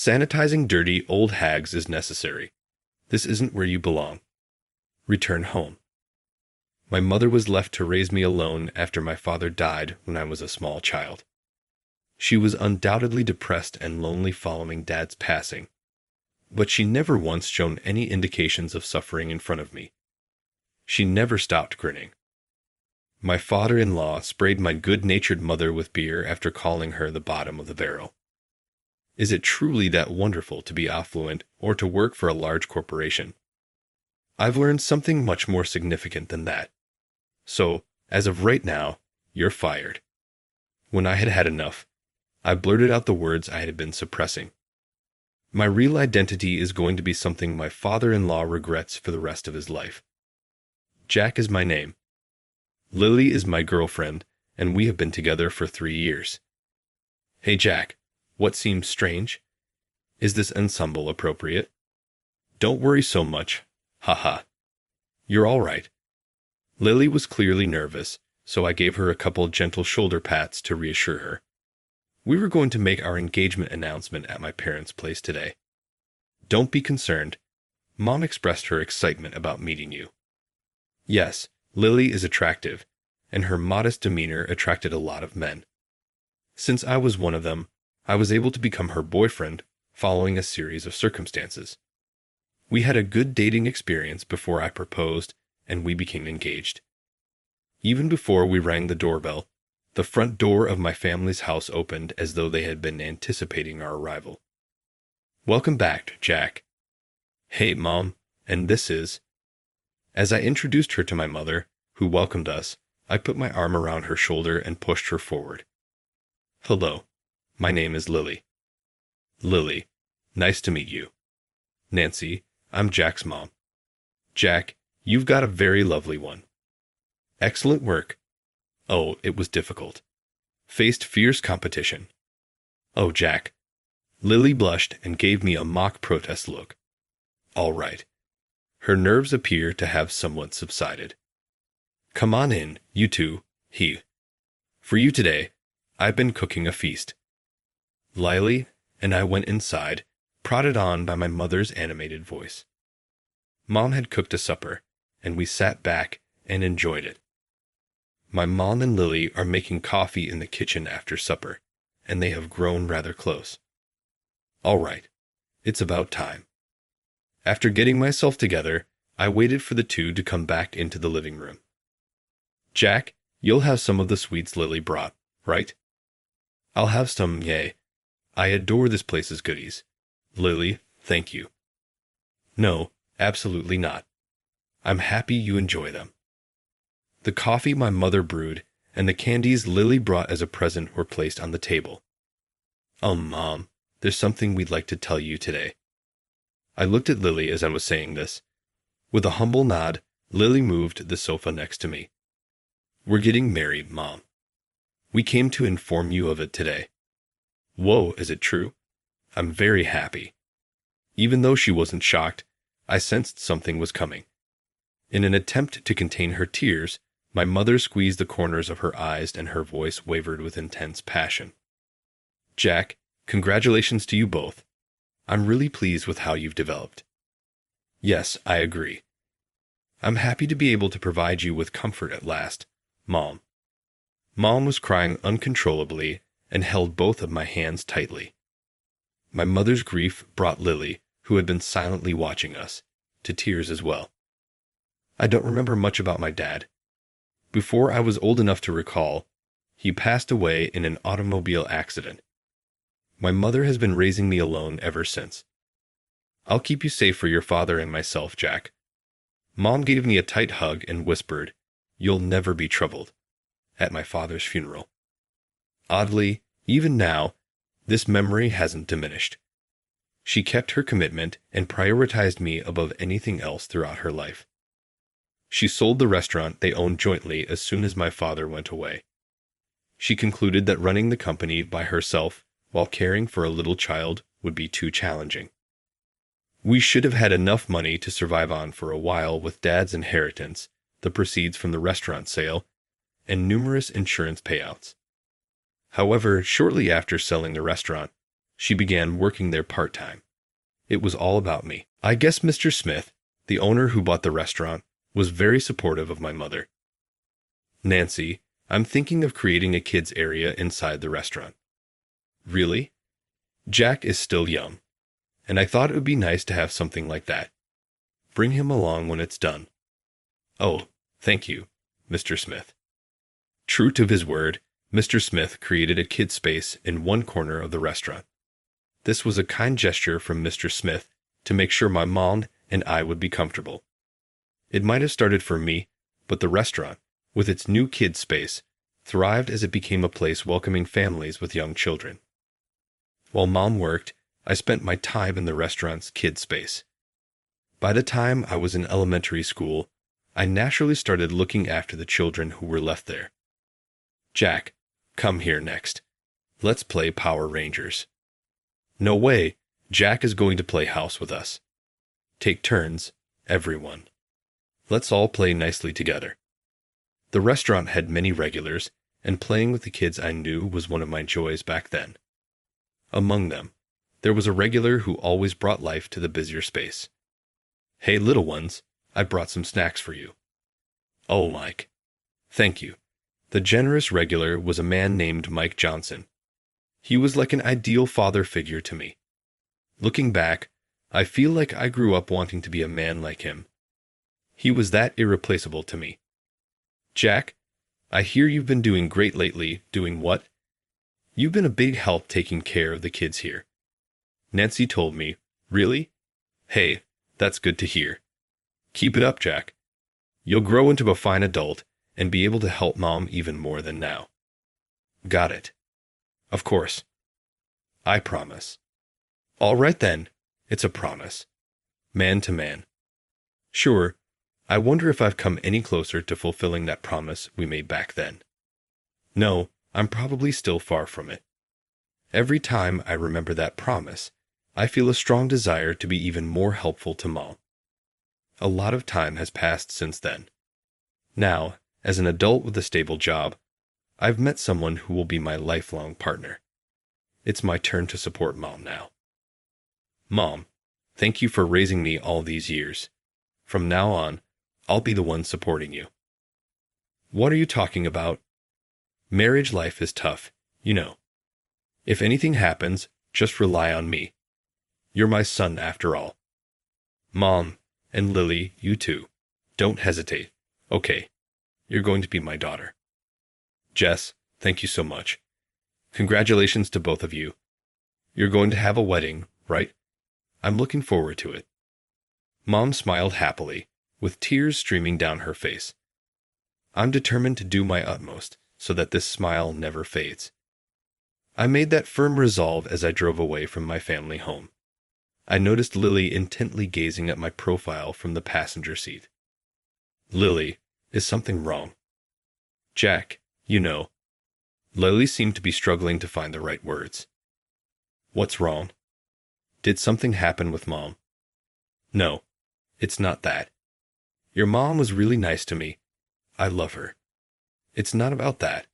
Sanitizing dirty old hags is necessary. This isn't where you belong. Return home. My mother was left to raise me alone after my father died when I was a small child. She was undoubtedly depressed and lonely following Dad's passing, but she never once shown any indications of suffering in front of me. She never stopped grinning. My father-in-law sprayed my good-natured mother with beer after calling her the bottom of the barrel. Is it truly that wonderful to be affluent or to work for a large corporation? I've learned something much more significant than that. So, as of right now, you're fired. When I had had enough, I blurted out the words I had been suppressing. My real identity is going to be something my father-in-law regrets for the rest of his life. Jack is my name. Lily is my girlfriend, and we have been together for 3 years. Hey Jack, what seems strange? Is this ensemble appropriate? Don't worry so much. Haha. You're all right. Lily was clearly nervous, so I gave her a couple gentle shoulder pats to reassure her. We were going to make our engagement announcement at my parents' place today. Don't be concerned. Mom expressed her excitement about meeting you. Yes, Lily is attractive, and her modest demeanor attracted a lot of men. Since I was one of them, I was able to become her boyfriend following a series of circumstances. We had a good dating experience before I proposed, and we became engaged. Even before we rang the doorbell, the front door of my family's house opened as though they had been anticipating our arrival. Welcome back, Jack. Hey, Mom, and this is... As I introduced her to my mother, who welcomed us, I put my arm around her shoulder and pushed her forward. Hello, my name is Lily. Lily, nice to meet you. Nancy, I'm Jack's mom. Jack, you've got a very lovely one. Excellent work. Oh, it was difficult. Faced fierce competition. Oh, Jack. Lily blushed and gave me a mock protest look. All right. Her nerves appear to have somewhat subsided. Come on in, you two, he. For you today, I've been cooking a feast. Lily and I went inside, prodded on by my mother's animated voice. Mom had cooked a supper, and we sat back and enjoyed it. My mom and Lily are making coffee in the kitchen after supper, and they have grown rather close. All right, it's about time. After getting myself together, I waited for the two to come back into the living room. Jack, you'll have some of the sweets Lily brought, right? I'll have some, yay. I adore this place's goodies. Lily, thank you. No, absolutely not. I'm happy you enjoy them. The coffee my mother brewed and the candies Lily brought as a present were placed on the table. Mom, there's something we'd like to tell you today. I looked at Lily as I was saying this. With a humble nod, Lily moved to the sofa next to me. We're getting married, Mom. We came to inform you of it today. Whoa, is it true? I'm very happy. Even though she wasn't shocked, I sensed something was coming. In an attempt to contain her tears, my mother squeezed the corners of her eyes and her voice wavered with intense passion. Jack, congratulations to you both. I'm really pleased with how you've developed. Yes, I agree. I'm happy to be able to provide you with comfort at last, Mom. Mom was crying uncontrollably and held both of my hands tightly. My mother's grief brought Lily, who had been silently watching us, to tears as well. I don't remember much about my dad. Before I was old enough to recall, he passed away in an automobile accident. My mother has been raising me alone ever since. I'll keep you safe for your father and myself, Jack. Mom gave me a tight hug and whispered, "You'll never be troubled," at my father's funeral. Oddly, even now, this memory hasn't diminished. She kept her commitment and prioritized me above anything else throughout her life. She sold the restaurant they owned jointly as soon as my father went away. She concluded that running the company by herself while caring for a little child would be too challenging. We should have had enough money to survive on for a while with Dad's inheritance, the proceeds from the restaurant sale, and numerous insurance payouts. However, shortly after selling the restaurant, she began working there part-time. It was all about me. I guess Mr. Smith, the owner who bought the restaurant, was very supportive of my mother. Nancy, I'm thinking of creating a kids area inside the restaurant. Really? Jack is still young, and I thought it would be nice to have something like that. Bring him along when it's done. Oh, thank you, Mr. Smith. True to his word, Mr. Smith created a kid space in one corner of the restaurant. This was a kind gesture from Mr. Smith to make sure my mom and I would be comfortable. It might have started for me, but the restaurant, with its new kid space, thrived as it became a place welcoming families with young children. While Mom worked, I spent my time in the restaurant's kid space. By the time I was in elementary school, I naturally started looking after the children who were left there. Jack, come here next. Let's play Power Rangers. No way, Jack is going to play house with us. Take turns, everyone. Let's all play nicely together. The restaurant had many regulars, and playing with the kids I knew was one of my joys back then. Among them, there was a regular who always brought life to the busier space. Hey, little ones, I brought some snacks for you. Oh, Mike. Thank you. The generous regular was a man named Mike Johnson. He was like an ideal father figure to me. Looking back, I feel like I grew up wanting to be a man like him. He was that irreplaceable to me. Jack, I hear you've been doing great lately. Doing what? You've been a big help taking care of the kids here. Nancy told me. Really? Hey, that's good to hear. Keep it up, Jack. You'll grow into a fine adult and be able to help Mom even more than now. Got it. Of course. I promise. All right then, it's a promise. Man to man. Sure, I wonder if I've come any closer to fulfilling that promise we made back then. No, I'm probably still far from it. Every time I remember that promise, I feel a strong desire to be even more helpful to Mom. A lot of time has passed since then. Now, as an adult with a stable job, I've met someone who will be my lifelong partner. It's my turn to support Mom now. Mom, thank you for raising me all these years. From now on, I'll be the one supporting you. What are you talking about? Marriage life is tough, you know. If anything happens, just rely on me. You're my son after all. Mom, and Lily, you too. Don't hesitate. Okay, you're going to be my daughter. Jess, thank you so much. Congratulations to both of you. You're going to have a wedding, right? I'm looking forward to it. Mom smiled happily, with tears streaming down her face. I'm determined to do my utmost so that this smile never fades. I made that firm resolve as I drove away from my family home. I noticed Lily intently gazing at my profile from the passenger seat. Lily, is something wrong? Jack, you know. Lily seemed to be struggling to find the right words. What's wrong? Did something happen with Mom? No, it's not that. Your mom was really nice to me. I love her. It's not about that.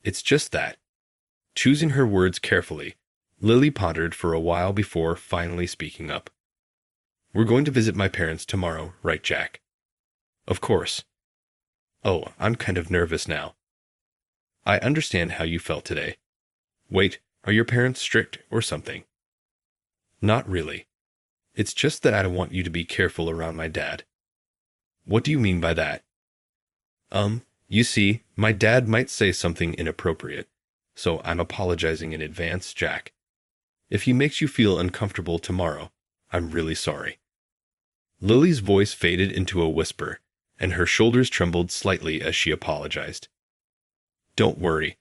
It's just that. Choosing her words carefully, Lily pondered for a while before finally speaking up. We're going to visit my parents tomorrow, right, Jack? Of course. Oh, I'm kind of nervous now. I understand how you felt today. Wait, are your parents strict or something? Not really. It's just that I want you to be careful around my dad. What do you mean by that? You see, my dad might say something inappropriate, so I'm apologizing in advance, Jack. If he makes you feel uncomfortable tomorrow, I'm really sorry. Lily's voice faded into a whisper, and her shoulders trembled slightly as she apologized. Don't worry.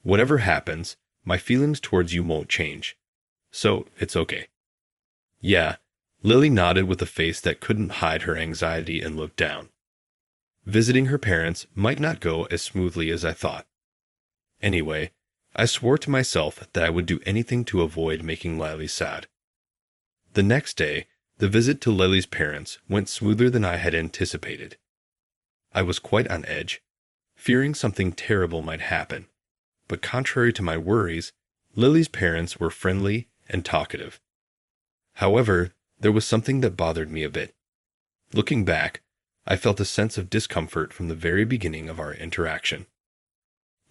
Whatever happens, my feelings towards you won't change. So, it's okay. Yeah, Lily nodded with a face that couldn't hide her anxiety and looked down. Visiting her parents might not go as smoothly as I thought. Anyway, I swore to myself that I would do anything to avoid making Lily sad. The next day, the visit to Lily's parents went smoother than I had anticipated. I was quite on edge, fearing something terrible might happen, but contrary to my worries, Lily's parents were friendly and talkative. However, there was something that bothered me a bit. Looking back, I felt a sense of discomfort from the very beginning of our interaction.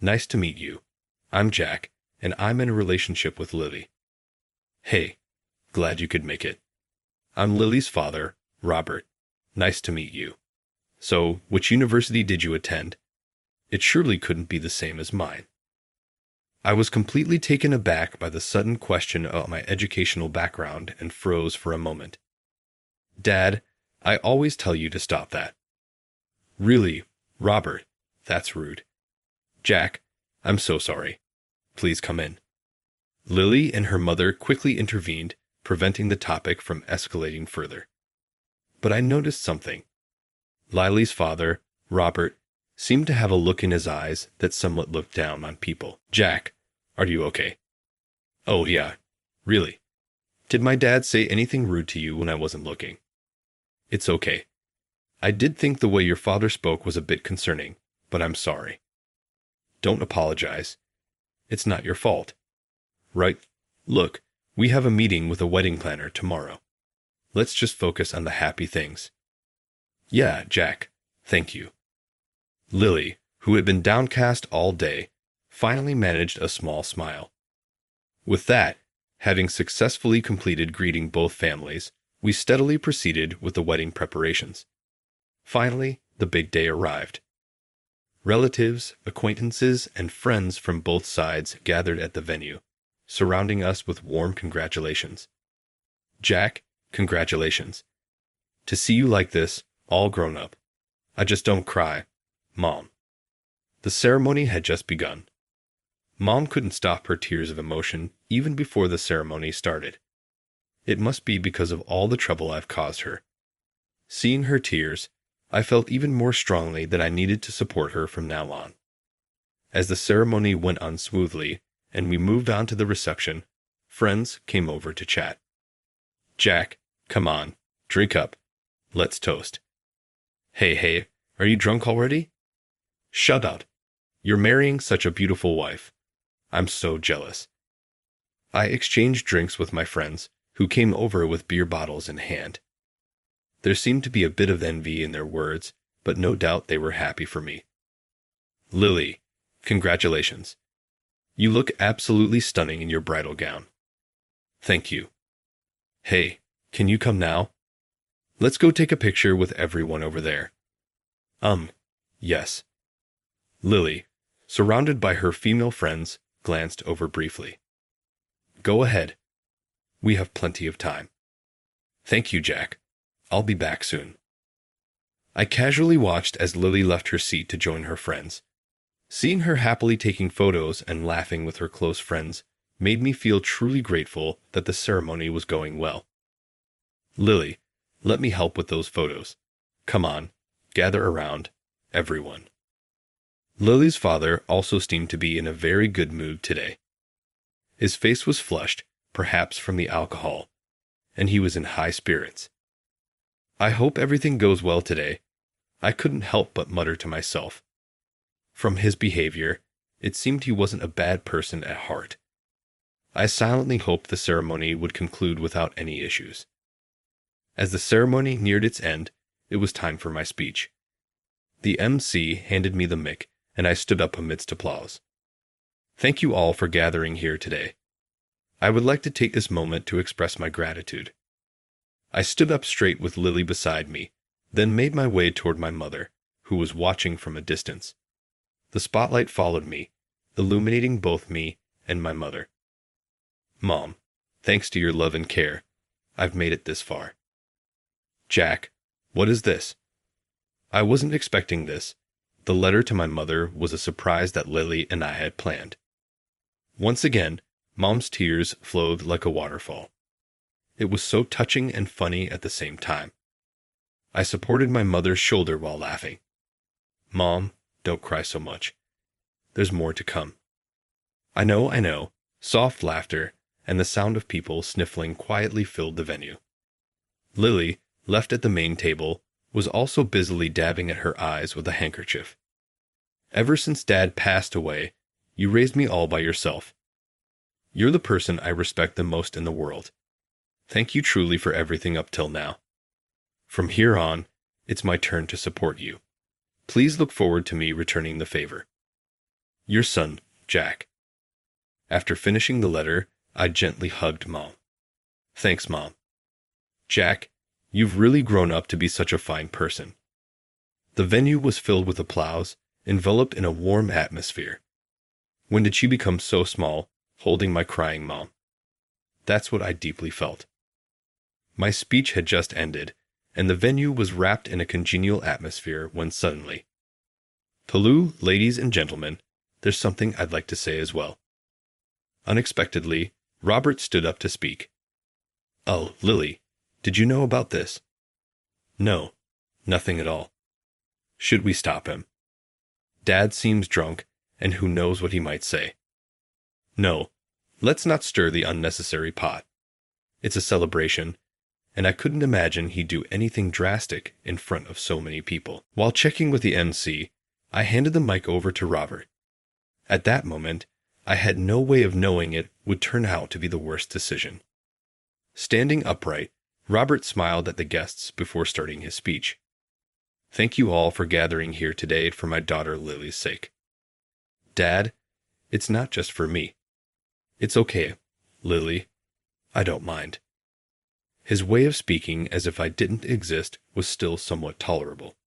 Nice to meet you. I'm Jack, and I'm in a relationship with Lily. Hey, glad you could make it. I'm Lily's father, Robert. Nice to meet you. So, which university did you attend? It surely couldn't be the same as mine. I was completely taken aback by the sudden question about my educational background and froze for a moment. Dad, I always tell you to stop that. Really, Robert, that's rude. Jack, I'm so sorry. Please come in. Lily and her mother quickly intervened, preventing the topic from escalating further. But I noticed something. Lily's father, Robert, seemed to have a look in his eyes that somewhat looked down on people. Jack, are you okay? Oh yeah, really. Did my dad say anything rude to you when I wasn't looking? It's okay. I did think the way your father spoke was a bit concerning, but I'm sorry. Don't apologize. It's not your fault. Right? Look, we have a meeting with a wedding planner tomorrow. Let's just focus on the happy things. Yeah, Jack, thank you. Lily, who had been downcast all day, finally managed a small smile. With that, having successfully completed greeting both families, we steadily proceeded with the wedding preparations. Finally, the big day arrived. Relatives, acquaintances, and friends from both sides gathered at the venue, surrounding us with warm congratulations. Jack, congratulations. To see you like this, all grown up. I just don't cry. Mom. The ceremony had just begun. Mom couldn't stop her tears of emotion even before the ceremony started. It must be because of all the trouble I've caused her. Seeing her tears, I felt even more strongly that I needed to support her from now on. As the ceremony went on smoothly and we moved on to the reception, friends came over to chat. Jack, come on, drink up. Let's toast. Hey, are you drunk already? Shut up. You're marrying such a beautiful wife. I'm so jealous. I exchanged drinks with my friends, who came over with beer bottles in hand. There seemed to be a bit of envy in their words, but no doubt they were happy for me. Lily, congratulations. You look absolutely stunning in your bridal gown. Thank you. Hey, can you come now? Let's go take a picture with everyone over there. Yes. Lily, surrounded by her female friends, glanced over briefly. Go ahead. We have plenty of time. Thank you, Jack. I'll be back soon. I casually watched as Lily left her seat to join her friends. Seeing her happily taking photos and laughing with her close friends made me feel truly grateful that the ceremony was going well. Lily, let me help with those photos. Come on, gather around, everyone. Lily's father also seemed to be in a very good mood today. His face was flushed, perhaps from the alcohol, and he was in high spirits. I hope everything goes well today. I couldn't help but mutter to myself. From his behavior, it seemed he wasn't a bad person at heart. I silently hoped the ceremony would conclude without any issues. As the ceremony neared its end, it was time for my speech. The MC handed me the mic, and I stood up amidst applause. Thank you all for gathering here today. I would like to take this moment to express my gratitude. I stood up straight with Lily beside me, then made my way toward my mother, who was watching from a distance. The spotlight followed me, illuminating both me and my mother. Mom, thanks to your love and care, I've made it this far. Jack, what is this? I wasn't expecting this. The letter to my mother was a surprise that Lily and I had planned. Once again, Mom's tears flowed like a waterfall. It was so touching and funny at the same time. I supported my mother's shoulder while laughing. Mom, don't cry so much. There's more to come. I know. Soft laughter and the sound of people sniffling quietly filled the venue. Lily, left at the main table, was also busily dabbing at her eyes with a handkerchief. Ever since Dad passed away, you raised me all by yourself. You're the person I respect the most in the world. Thank you truly for everything up till now. From here on, it's my turn to support you. Please look forward to me returning the favor. Your son, Jack. After finishing the letter, I gently hugged Mom. Thanks, Mom. Jack, you've really grown up to be such a fine person. The venue was filled with applause, enveloped in a warm atmosphere. When did she become so small, holding my crying mom? That's what I deeply felt. My speech had just ended, and the venue was wrapped in a congenial atmosphere when suddenly, "Palu, ladies and gentlemen, there's something I'd like to say as well." Unexpectedly, Robert stood up to speak. "Oh, Lily, did you know about this?" "No, nothing at all." "Should we stop him? Dad seems drunk, and who knows what he might say." "No, let's not stir the unnecessary pot. It's a celebration, and I couldn't imagine he'd do anything drastic in front of so many people." While checking with the MC, I handed the mic over to Robert. At that moment, I had no way of knowing it would turn out to be the worst decision. Standing upright, Robert smiled at the guests before starting his speech. "Thank you all for gathering here today for my daughter Lily's sake. Dad, it's not just for me. It's okay, Lily. I don't mind." His way of speaking as if I didn't exist was still somewhat tolerable.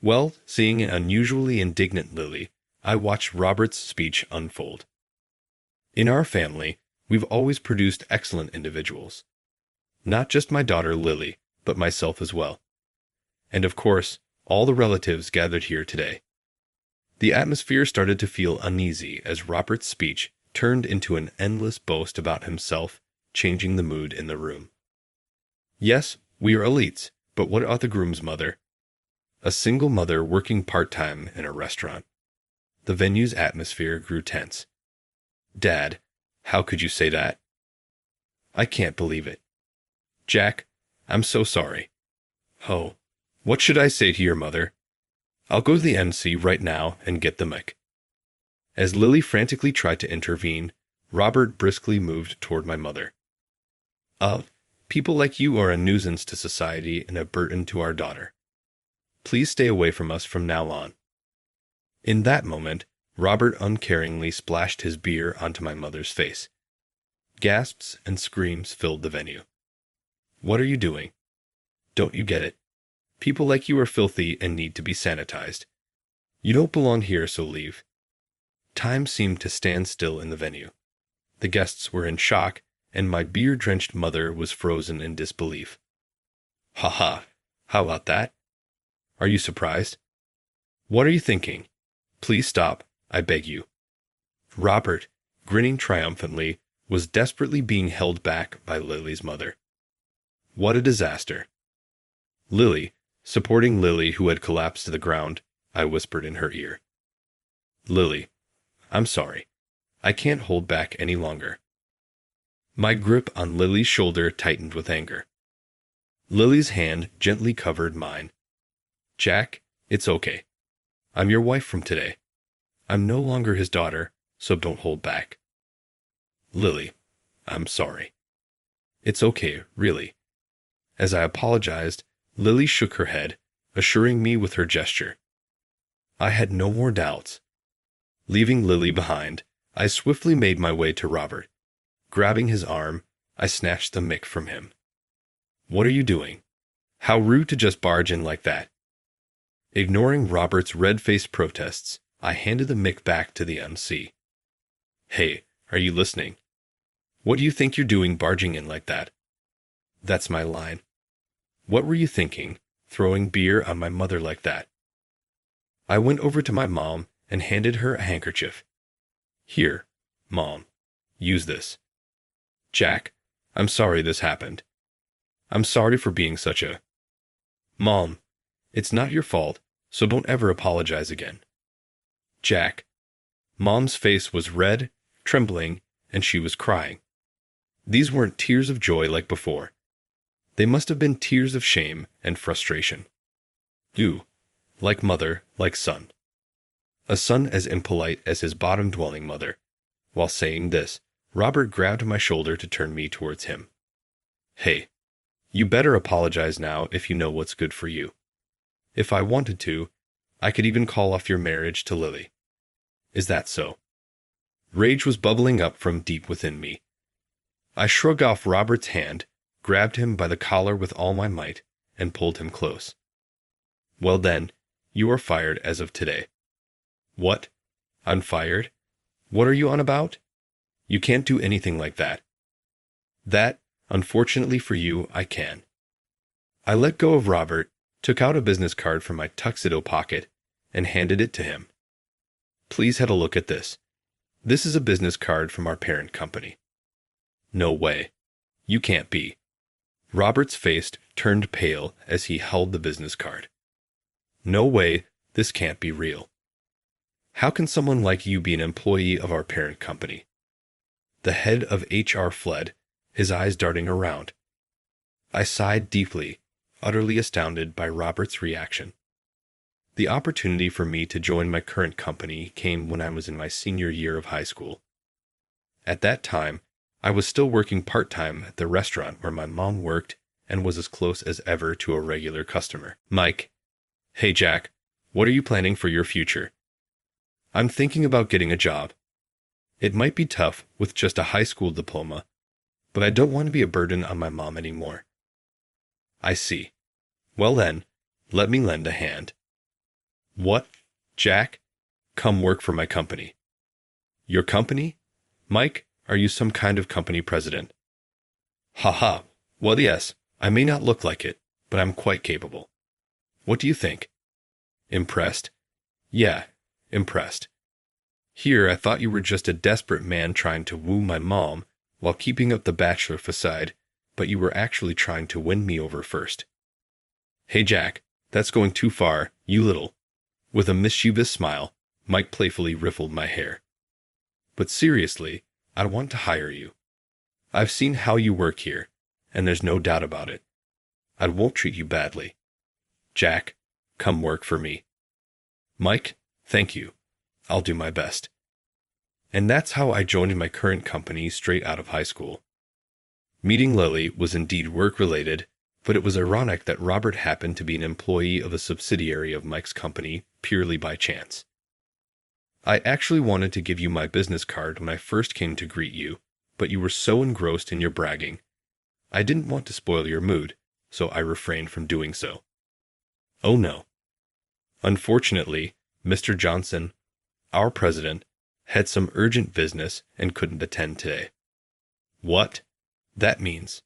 Well, seeing an unusually indignant Lily, I watched Robert's speech unfold. In our family, we've always produced excellent individuals. Not just my daughter Lily, but myself as well. And of course, all the relatives gathered here today. The atmosphere started to feel uneasy as Robert's speech turned into an endless boast about himself, changing the mood in the room. Yes, we are elites, but what about the groom's mother? A single mother working part-time in a restaurant. The venue's atmosphere grew tense. Dad, how could you say that? I can't believe it. Jack, I'm so sorry. Oh, what should I say to your mother? I'll go to the MC right now and get the mic. As Lily frantically tried to intervene, Robert briskly moved toward my mother. People like you are a nuisance to society and a burden to our daughter. Please stay away from us from now on." In that moment, Robert uncaringly splashed his beer onto my mother's face. Gasps and screams filled the venue. "What are you doing? Don't you get it? People like you are filthy and need to be sanitized. You don't belong here, so leave." Time seemed to stand still in the venue. The guests were in shock, and my beer-drenched mother was frozen in disbelief. "Ha ha, how about that? Are you surprised? What are you thinking? Please stop, I beg you." Robert, grinning triumphantly, was desperately being held back by Lily's mother. What a disaster. "Lily," supporting Lily who had collapsed to the ground, I whispered in her ear. "Lily, I'm sorry. I can't hold back any longer." My grip on Lily's shoulder tightened with anger. Lily's hand gently covered mine. "Jack, it's okay. I'm your wife from today. I'm no longer his daughter, so don't hold back." "Lily, I'm sorry." "It's okay, really." As I apologized, Lily shook her head, assuring me with her gesture. I had no more doubts. Leaving Lily behind, I swiftly made my way to Robert. Grabbing his arm, I snatched the mic from him. "What are you doing? How rude to just barge in like that." Ignoring Robert's red-faced protests, I handed the mic back to the MC. "Hey, are you listening? What do you think you're doing barging in like that?" That's my line. What were you thinking, throwing beer on my mother like that? I went over to my mom and handed her a handkerchief. "Here, Mom, use this. Jack, I'm sorry this happened. I'm sorry for being such a—" "Mom, it's not your fault, so don't ever apologize again." "Jack." Mom's face was red, trembling, and she was crying. These weren't tears of joy like before. They must have been tears of shame and frustration. You, like mother, like son. A son as impolite as his bottom-dwelling mother, while saying this, Robert grabbed my shoulder to turn me towards him. Hey, you better apologize now if you know what's good for you. If I wanted to, I could even call off your marriage to Lily. Is that so? Rage was bubbling up from deep within me. I shrugged off Robert's hand, grabbed him by the collar with all my might, and pulled him close. Well then, you are fired as of today. What? I'm fired? What are you on about? You can't do anything like that. That, unfortunately for you, I can. I let go of Robert, took out a business card from my tuxedo pocket, and handed it to him. Please have a look at this. This is a business card from our parent company. No way. You can't be. Robert's face turned pale as he held the business card. No way, this can't be real. How can someone like you be an employee of our parent company? The head of HR fled, his eyes darting around. I sighed deeply, utterly astounded by Robert's reaction. The opportunity for me to join my current company came when I was in my senior year of high school. At that time, I was still working part-time at the restaurant where my mom worked and was as close as ever to a regular customer. Mike. Hey Jack, what are you planning for your future? I'm thinking about getting a job. It might be tough with just a high school diploma, but I don't want to be a burden on my mom anymore. I see. Well then, let me lend a hand. What? Jack? Come work for my company. Your company? Mike, are you some kind of company president? Ha. Well, yes, I may not look like it, but I'm quite capable. What do you think? Impressed? Yeah, impressed. Here I thought you were just a desperate man trying to woo my mom while keeping up the bachelor facade, but you were actually trying to win me over first. Hey Jack, that's going too far, you little. With a mischievous smile, Mike playfully riffled my hair. But seriously, I want to hire you. I've seen how you work here, and there's no doubt about it. I won't treat you badly. Jack, come work for me. Mike, thank you. I'll do my best. And that's how I joined my current company straight out of high school. Meeting Lily was indeed work-related, but it was ironic that Robert happened to be an employee of a subsidiary of Mike's company purely by chance. I actually wanted to give you my business card when I first came to greet you, but you were so engrossed in your bragging. I didn't want to spoil your mood, so I refrained from doing so. Oh no. Unfortunately, Mr. Johnson, our president, had some urgent business and couldn't attend today. What? That means.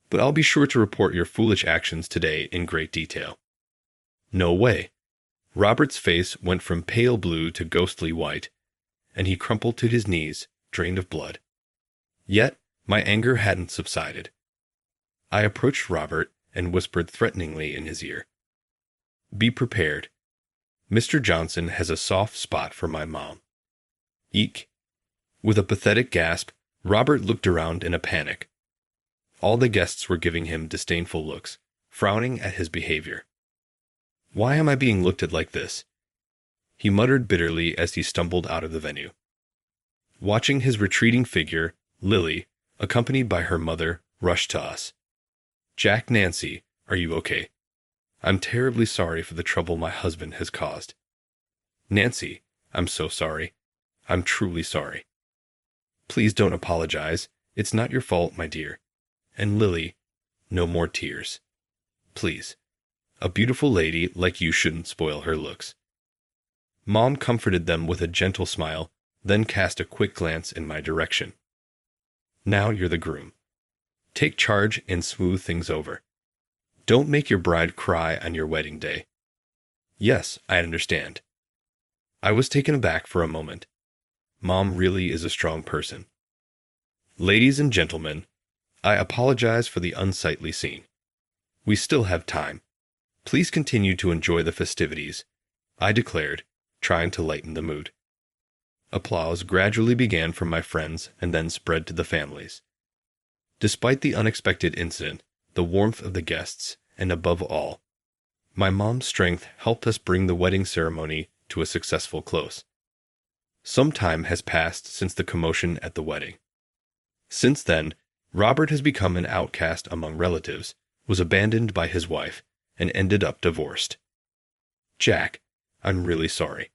But I'll be sure to report your foolish actions today in great detail. No way. Robert's face went from pale blue to ghostly white, and he crumpled to his knees, drained of blood. Yet, my anger hadn't subsided. I approached Robert and whispered threateningly in his ear. Be prepared. Mr. Johnson has a soft spot for my mom. Eek. With a pathetic gasp, Robert looked around in a panic. All the guests were giving him disdainful looks, frowning at his behavior. Why am I being looked at like this? He muttered bitterly as he stumbled out of the venue. Watching his retreating figure, Lily, accompanied by her mother, rushed to us. Jack, Nancy, are you okay? I'm terribly sorry for the trouble my husband has caused. Nancy, I'm so sorry. I'm truly sorry. Please don't apologize. It's not your fault, my dear. And Lily, no more tears. Please. A beautiful lady like you shouldn't spoil her looks. Mom comforted them with a gentle smile, then cast a quick glance in my direction. Now you're the groom. Take charge and smooth things over. Don't make your bride cry on your wedding day. Yes, I understand. I was taken aback for a moment. Mom really is a strong person. Ladies and gentlemen, I apologize for the unsightly scene. We still have time. Please continue to enjoy the festivities, I declared, trying to lighten the mood. Applause gradually began from my friends and then spread to the families. Despite the unexpected incident, the warmth of the guests, and above all, my mom's strength helped us bring the wedding ceremony to a successful close. Some time has passed since the commotion at the wedding. Since then, Robert has become an outcast among relatives, was abandoned by his wife, and ended up divorced. Jack, I'm really sorry.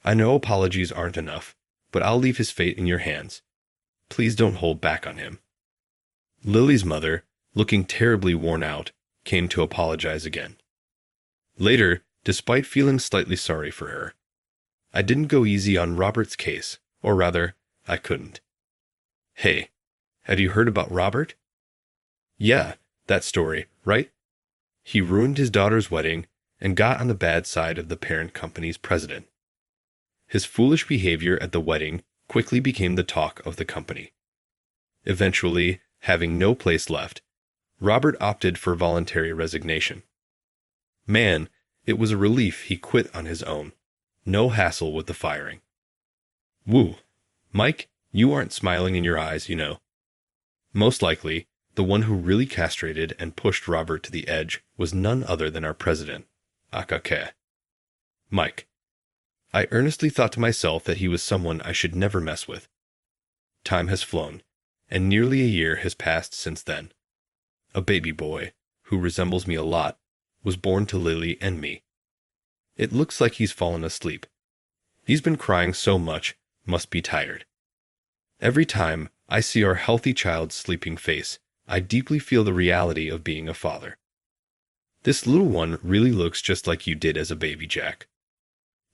I know apologies aren't enough, but I'll leave his fate in your hands. Please don't hold back on him. Lily's mother, looking terribly worn out, came to apologize again. Later, despite feeling slightly sorry for her, I didn't go easy on Robert's case, or rather, I couldn't. Hey, had you heard about Robert? Yeah, that story, right? He ruined his daughter's wedding and got on the bad side of the parent company's president. His foolish behavior at the wedding quickly became the talk of the company. Eventually, having no place left, Robert opted for voluntary resignation. Man, it was a relief he quit on his own. No hassle with the firing. Woo. Mike, you aren't smiling in your eyes, you know. Most likely, the one who really castrated and pushed Robert to the edge was none other than our president, Akake. Mike. I earnestly thought to myself that he was someone I should never mess with. Time has flown, and nearly a year has passed since then. A baby boy, who resembles me a lot, was born to Lily and me. It looks like he's fallen asleep. He's been crying so much, must be tired. Every time I see our healthy child's sleeping face, I deeply feel the reality of being a father. This little one really looks just like you did as a baby, Jack.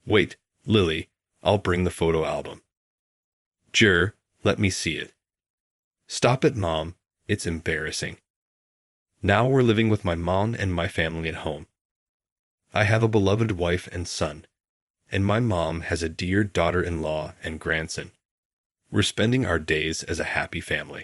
Wait, Lily, I'll bring the photo album. Jur, let me see it. Stop it, Mom. It's embarrassing. Now we're living with my mom and my family at home. I have a beloved wife and son, and my mom has a dear daughter-in-law and grandson. We're spending our days as a happy family.